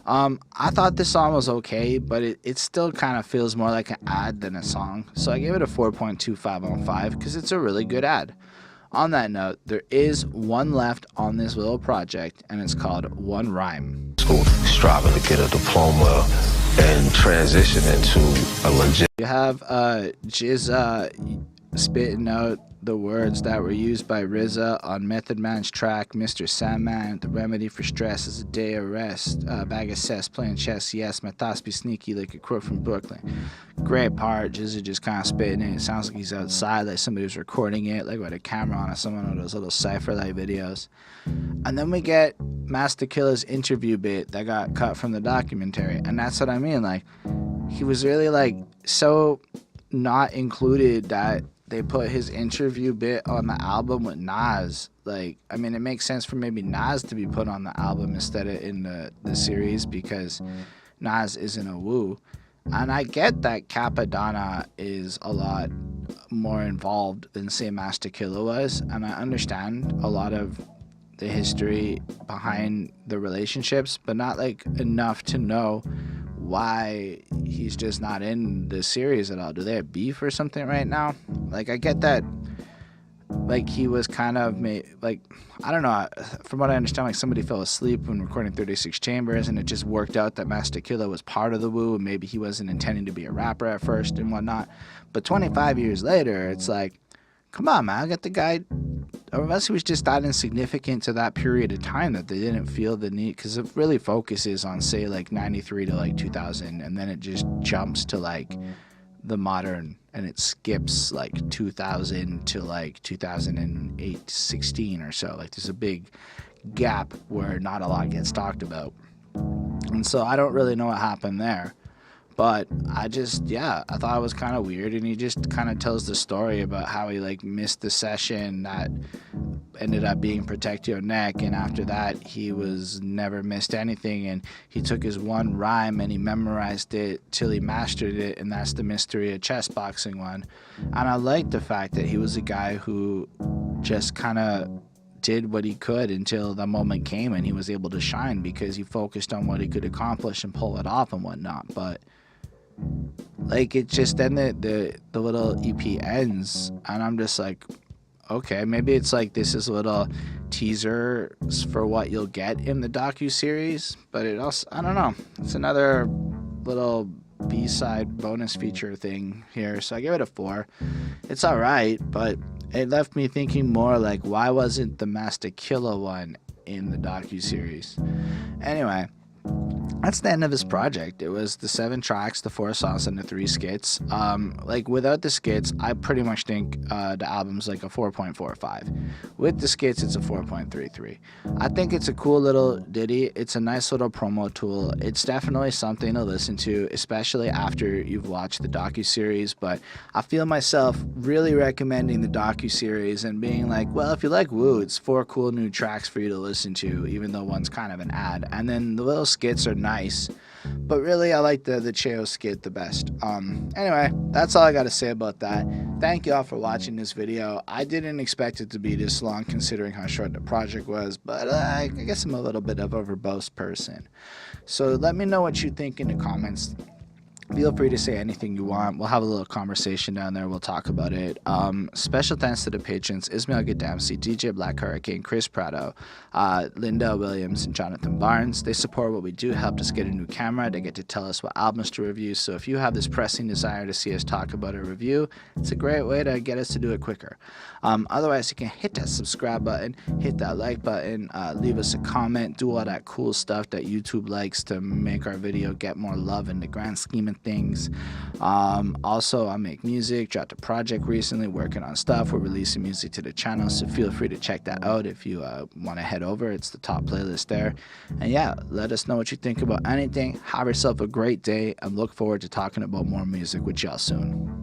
[SPEAKER 1] I thought this song was okay, but it still kind of feels more like an ad than a song. So I gave it a 4.25 on 5 because it's a really good ad. On that note, there is one left on this little project, and it's called One Rhyme.
[SPEAKER 5] School, striving to get a diploma and transition into a legit.
[SPEAKER 1] You have Jizza spitting out the words that were used by RZA on Method Man's track Mr. Sandman. The remedy for stress is a day of rest. Bag of cess, playing chess, yes. My thoughts be sneaky like a crook from Brooklyn. Great part. RZA just kind of spitting it. It sounds like he's outside, like somebody was recording it, like with a camera on some of those little cypher-like videos. And then we get Masta Killa's interview bit that got cut from the documentary. And that's what I mean. Like, he was really, like, so not included that they put his interview bit on the album with Nas. Like, I mean, it makes sense for maybe Nas to be put on the album instead of in the series because Nas isn't a Wu. And I get that Cappadonna is a lot more involved than, say, Masta Killa was. And I understand a lot of the history behind the relationships, but not, like, enough to know why he's just not in the series at all. Do they have beef or something right now? Like, I get that, like, he was kind of like, I don't know, from what I understand, like, somebody fell asleep when recording 36 Chambers, and it just worked out that Masta Killa was part of the Wu, and maybe he wasn't intending to be a rapper at first and whatnot. But 25 years later, it's like, come on, man, get the guy, or unless he was just that insignificant to that period of time that they didn't feel the need, because it really focuses on, say, like 93 to like 2000, and then it just jumps to like the modern, and it skips like 2000 to like 2008 16 or so. Like, there's a big gap where not a lot gets talked about, and so I don't really know what happened there. But I thought it was kind of weird, and he just kind of tells the story about how he, like, missed the session that ended up being Protect Your Neck, and after that he was never missed anything, and he took his one rhyme and he memorized it till he mastered it, and that's the Mystery of Chess Boxing one. And I like the fact that he was a guy who just kind of did what he could until the moment came and he was able to shine because he focused on what he could accomplish and pull it off and whatnot. But like, it just, then the little EP ends, and I'm just like, okay, maybe it's like this is a little teaser for what you'll get in the docuseries, but it also, I don't know, it's another little B-side bonus feature thing here, so I give it a 4. It's alright, but it left me thinking more like, why wasn't the Masta Killa one in the docuseries? Anyway, that's the end of his project. It was the 7 tracks, the 4 songs, and the 3 skits. Like, without the skits, I pretty much think the album's like a 4.45. With the skits, it's a 4.33. I think it's a cool little ditty. It's a nice little promo tool. It's definitely something to listen to, especially after you've watched the docuseries. But I feel myself really recommending the docuseries and being like, well, if you like Wu, it's 4 cool new tracks for you to listen to, even though one's kind of an ad. And then the little skits are nice, but really I like the Cheo skit the best. Anyway, that's all I got to say about that. Thank y'all for watching this video. I didn't expect it to be this long considering how short the project was, but I guess I'm a little bit of a verbose person. So let me know what you think in the comments. Feel free to say anything you want. We'll have a little conversation down there. We'll talk about it. Special thanks to the patrons: Ismail Gadamsi, DJ Black Hurricane, Chris Prado, Linda Williams, and Jonathan Barnes. They support what we do, helped us get a new camera. They get to tell us what albums to review. So if you have this pressing desire to see us talk about a review, it's a great way to get us to do it quicker. Otherwise, you can hit that subscribe button, hit that like button, leave us a comment, do all that cool stuff that YouTube likes to make our video get more love in the grand scheme of things. Also, I make music, dropped a project recently, working on stuff. We're releasing music to the channel, so feel free to check that out if you want to head over. It's the top playlist there. And yeah, let us know what you think about anything. Have yourself a great day, and look forward to talking about more music with y'all soon.